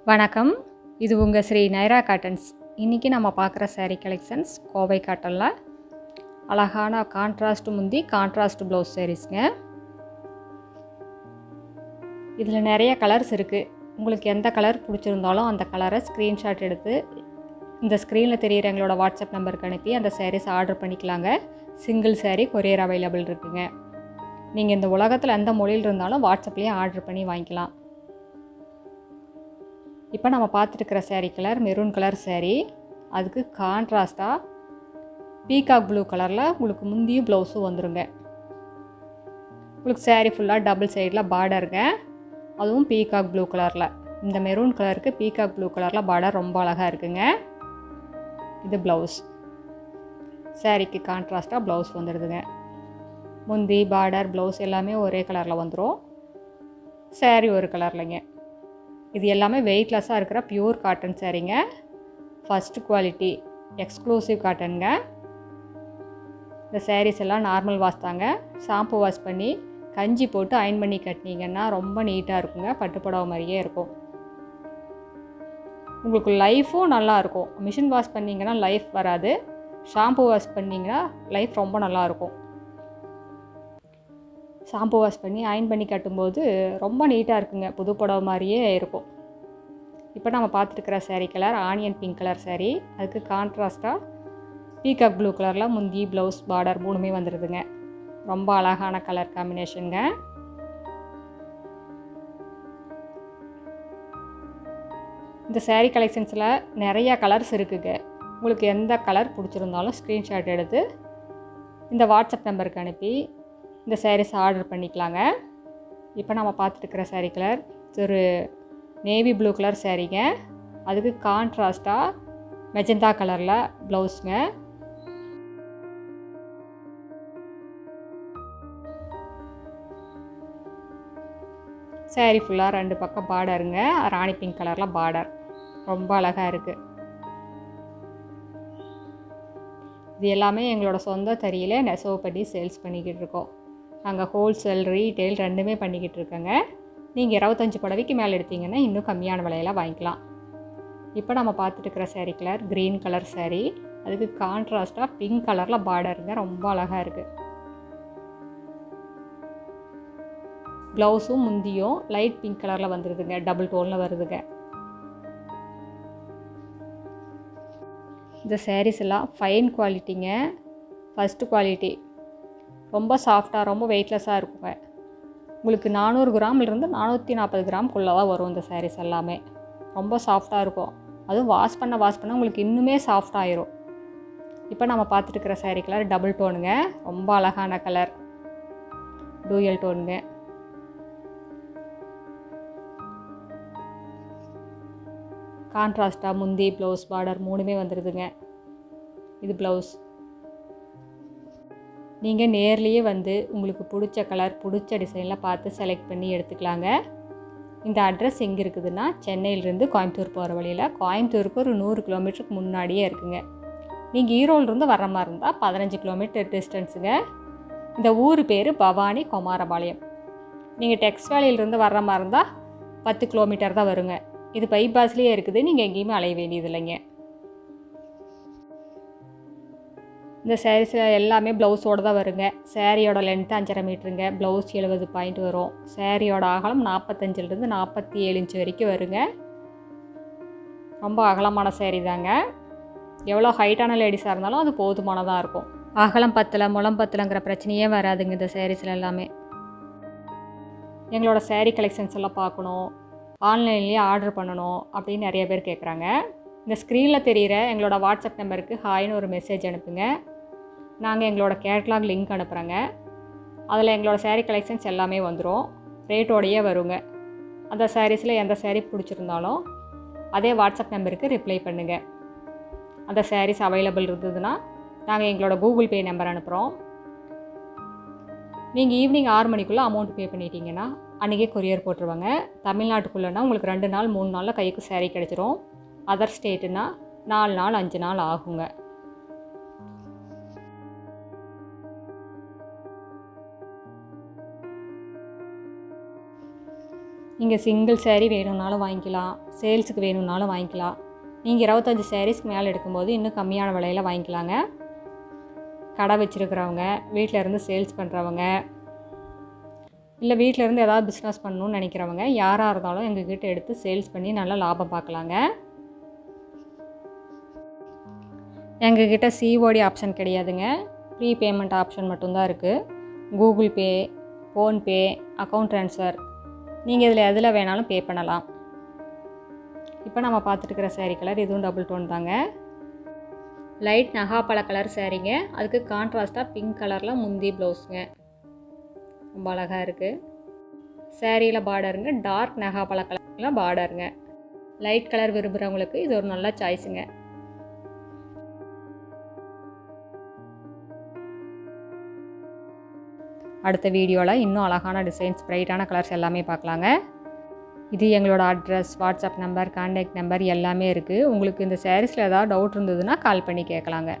வணக்கம், இது உங்கள் ஸ்ரீ நைரா காட்டன்ஸ். இன்றைக்கி நம்ம பார்க்குற சாரீ கலெக்ஷன்ஸ் கோவை காட்டனில் அழகான கான்ட்ராஸ்ட் முந்தி கான்ட்ராஸ்ட் ப்ளவுஸ் சாரீஸ்ங்க. இதில் நிறைய கலர்ஸ் இருக்குது. உங்களுக்கு எந்த கலர் பிடிச்சிருந்தாலும் அந்த கலரை ஸ்க்ரீன்ஷாட் எடுத்து இந்த ஸ்க்ரீனில் தெரிகிற எங்களோட வாட்ஸ்அப் நம்பருக்கு அனுப்பி அந்த சாரீஸ் ஆர்டர் பண்ணிக்கலாங்க. சிங்கிள் சாரீ கொரியர் அவைலபிள் இருக்குங்க. நீங்கள் இந்த உலகத்தில் எந்த மொழியில் இருந்தாலும் வாட்ஸ்அப்லேயே ஆர்டர் பண்ணி வாங்கிக்கலாம். இப்போ நம்ம பார்த்துருக்கிற sari colour maroon colour sari. அதுக்கு கான்ட்ராஸ்ட்டாக பீகாக் ப்ளூ கலரில் உங்களுக்கு முந்தியும் ப்ளவுஸும் வந்துருங்க. உங்களுக்கு சாரீ ஃபுல்லாக டபுள் சைடில் பார்டருங்க, அதுவும் பீகாக் ப்ளூ கலரில். இந்த மெரூன் கலருக்கு பீகாக் ப்ளூ கலரில் பார்டர் ரொம்ப அழகாக இருக்குங்க. இது ப்ளவுஸ். சாரீக்கு கான்ட்ராஸ்ட்டாக ப்ளவுஸ் வந்துடுதுங்க. முந்தி பார்டர் ப்ளவுஸ் எல்லாமே ஒரே கலரில் வந்துடும். சாரீ ஒரு கலர்லைங்க. இது எல்லாமே வெயிட்லெஸ்ஸாக இருக்கிற பியூர் காட்டன் சாரீங்க. ஃபஸ்ட்டு குவாலிட்டி எக்ஸ்க்ளூசிவ் காட்டனுங்க. இந்த சாரீஸ் எல்லாம் நார்மல் வாஷ் தாங்க. ஷாம்பு வாஷ் பண்ணி கஞ்சி போட்டு அயன் பண்ணி கட்டினீங்கன்னா ரொம்ப நீட்டாக இருக்குங்க. பட்டுப்புடவை மாதிரியே இருக்கும். உங்களுக்கு லைஃபும் நல்லாயிருக்கும். மிஷின் வாஷ் பண்ணிங்கன்னா லைஃப் வராது. ஷாம்பு வாஷ் பண்ணிங்கன்னா லைஃப் ரொம்ப நல்லாயிருக்கும். ஷாம்பு வாஷ் பண்ணி அயன் பண்ணி கட்டும்போது ரொம்ப நீட்டாக இருக்குங்க. புது புடவை மாதிரியே இருக்கும். இப்போ நம்ம பார்த்துருக்கிற sari colour onion pink colour sari. அதுக்கு கான்ட்ராஸ்ட்டாக பீகாக் ப்ளூ கலரில் முந்தி ப்ளவுஸ் பார்டர் மூணுமே வந்துடுதுங்க. ரொம்ப அழகான கலர் காம்பினேஷனுங்க. இந்த சாரீ கலெக்ஷன்ஸில் நிறையா கலர்ஸ் இருக்குங்க. உங்களுக்கு எந்த கலர் பிடிச்சிருந்தாலும் ஸ்க்ரீன்ஷாட் எடுத்து இந்த வாட்ஸ்அப் நம்பருக்கு அனுப்பி இந்த சாரீஸ் ஆர்டர் பண்ணிக்கலாங்க. இப்போ நம்ம பார்த்துட்டுருக்கிற சாரீ கலர் ஒரு நேவி ப்ளூ கலர் சாரீங்க. அதுக்கு கான்ட்ராஸ்ட்டாக மெஜந்தா கலரில் ப்ளவுஸுங்க. சாரீ ஃபுல்லாக ரெண்டு பக்கம் பார்டருங்க. ராணி பிங்க் கலரில் பார்டர் ரொம்ப அழகாக இருக்குது. இது எல்லாமே எங்களோட சொந்த தறியில் நெசவு பண்ணி சேல்ஸ் பண்ணிக்கிட்டு இருக்கோம். நாங்கள் ஹோல்சேல் ரீட்டெயில் ரெண்டுமே பண்ணிக்கிட்டு இருக்கோங்க. நீங்கள் 25 புடவைக்கு மேலே எடுத்தீங்கன்னா இன்னும் கம்மியான விலையில் வாங்கிக்கலாம். இப்போ நம்ம பார்த்துட்டு இருக்கிற sari colour green colour sari. அதுக்கு கான்ட்ராஸ்ட்டாக பிங்க் கலரில் பார்டருங்க. ரொம்ப அழகாக இருக்குது. ப்ளவுஸும் முந்தியும் லைட் பிங்க் கலரில் வந்துடுதுங்க. டபுள் டோனில் வருதுங்க. இந்த சாரீஸ் எல்லாம் ஃபைன் குவாலிட்டிங்க. ஃபஸ்ட்டு குவாலிட்டி ரொம்ப சாஃப்டாக ரொம்ப வெயிட்லெஸ்ஸாக இருக்குங்க. உங்களுக்கு 400 கிராம்லேருந்து 440 கிராம்குள்ளே தான் வரும். இந்த சாரீஸ் எல்லாமே ரொம்ப சாஃப்டாக இருக்கும். அதுவும் வாஷ் பண்ண உங்களுக்கு இன்னுமே சாஃப்ட் ஆயிரும். இப்போ நம்ம பார்த்துட்டு இருக்கிற சாரீ கலர் டபுள் டோனுங்க. ரொம்ப அழகான கலர் டூயல் டோனுங்க. கான்ட்ராஸ்ட்டாக முந்தி ப்ளவுஸ் பார்டர் மூணுமே வந்துடுதுங்க. இது ப்ளவுஸ். நீங்கள் நேர்லேயே வந்து உங்களுக்கு பிடிச்ச கலர் பிடிச்ச டிசைனில் பார்த்து செலக்ட் பண்ணி எடுத்துக்கலாங்க. இந்த அட்ரஸ் எங்கே இருக்குதுன்னா சென்னையிலேருந்து கோயம்புத்தூர் போகிற வழியில், கோயம்புத்தூருக்கு ஒரு 100 கிலோமீட்டருக்கு முன்னாடியே இருக்குங்க. நீங்கள் ஈரோடுலேருந்து வர்ற மாதிரி இருந்தால் 15 கிலோமீட்டர் டிஸ்டன்ஸுங்க. இந்த ஊர் பேர் பவானி குமாரபாளையம். நீங்கள் டெக்ஸ் வேலியிலேருந்து வர்ற மாதிரி இருந்தால் 10 கிலோமீட்டர் தான் வருங்க. இது பைபாஸ்லேயே இருக்குது. நீங்கள் எங்கேயுமே அலைய வேண்டியது இல்லைங்க. இந்த சாரீஸில் எல்லாமே ப்ளவுஸோடு தான் வருங்க. சாரியோட லென்த்து 5.5 மீட்டருங்க. ப்ளவுஸ் 70 பாயிண்ட் வரும். சாரியோட அகலம் 45லேருந்து 47 இன்ச் வரைக்கும் வருங்க. ரொம்ப அகலமான சாரீ தாங்க. எவ்வளோ ஹைட்டான லேடிஸாக இருந்தாலும் அது போதுமானதாக இருக்கும். அகலம் பத்தலை முளம் பத்தலைங்கிற பிரச்சனையே வராதுங்க இந்த சாரீஸில் எல்லாமே. எங்களோட சாரீ கலெக்ஷன்ஸ் எல்லாம் பார்க்கணும், ஆன்லைன்லேயே ஆர்டர் பண்ணணும் அப்படின்னு நிறைய பேர் கேட்குறாங்க. இந்த ஸ்க்ரீனில் தெரிகிற எங்களோட வாட்ஸ்அப் நம்பருக்கு ஹாய்னு ஒரு மெசேஜ் அனுப்புங்க. நாங்கள் எங்களோட கேட்லாக் லிங்க் அனுப்புகிறோங்க. அதில் எங்களோட சாரீ கலெக்ஷன்ஸ் எல்லாமே வந்துடும். ரேட்டோடையே வருங்க. அந்த சாரீஸில் எந்த சாரீ பிடிச்சிருந்தாலும் அதே வாட்ஸ்அப் நம்பருக்கு ரிப்ளை பண்ணுங்கள். அந்த சாரீஸ் அவைலபிள் இருந்ததுன்னா நாங்கள் எங்களோட கூகுள் பே நம்பர் அனுப்புகிறோம். நீங்கள் ஈவினிங் 6 மணிக்குள்ளே அமௌண்ட் பே பண்ணிட்டீங்கன்னா அன்றைக்கே கொரியர் போட்டுருவாங்க. தமிழ்நாட்டுக்குள்ளேனா உங்களுக்கு 2 நாள் 3 நாளில் கைக்கு சாரீ கிடச்சிரும். அதர் ஸ்டேட்டுன்னா 4 நாள் 5 நாள் ஆகுங்க. நீங்கள் சிங்கிள் சேரீ வேணும்னாலும் வாங்கிக்கலாம், சேல்ஸுக்கு வேணும்னாலும் வாங்கிக்கலாம். நீங்கள் 25 சாரீஸ்க்கு மேலே எடுக்கும்போது இன்னும் கம்மியான விலையில் வாங்கிக்கலாங்க. கடை வச்சுருக்கிறவங்க, வீட்டில் இருந்து சேல்ஸ் பண்ணுறவங்க, இல்லை வீட்டில் இருந்து ஏதாவது பிஸ்னஸ் பண்ணணும்னு நினைக்கிறவங்க யாராக இருந்தாலும் எங்ககிட்ட எடுத்து சேல்ஸ் பண்ணி நல்லா லாபம் பார்க்கலாங்க. எங்ககிட்ட சிஓடி ஆப்ஷன் கிடையாதுங்க, ப்ரீ பேமெண்ட் ஆப்ஷன் மட்டும்தான் இருக்குது. Google Pay, PhonePe, account transfer, நீங்கள் இதில் எதில் வேணாலும் பே பண்ணலாம். இப்போ நம்ம பார்த்துட்டுருக்கிற சேரீ கலர் இதுவும் டபுள் டோன் தாங்க. லைட் நகாப்பழ கலர் சேரீங்க, அதுக்கு கான்ட்ராஸ்ட்டாக பிங்க் கலரில் முந்தி ப்ளவுஸுங்க. ரொம்ப அழகாக இருக்குது. சேரீயில் பார்டருங்க டார்க் நகாப்பழ கலரில் பார்டருங்க. லைட் கலர் விரும்புகிறவங்களுக்கு இது ஒரு நல்ல சாய்ஸுங்க. அடுத்த வீடியோவில் இன்னும் அழகான டிசைன்ஸ், பிரைட்டான கலர்ஸ் எல்லாமே பார்க்கலாங்க. இது எங்களோட address, WhatsApp number, contact number எல்லாமே இருக்குது. உங்களுக்கு இந்த சாரீஸில் ஏதாவது டவுட் இருந்ததுன்னா கால் பண்ணி கேட்கலாங்க.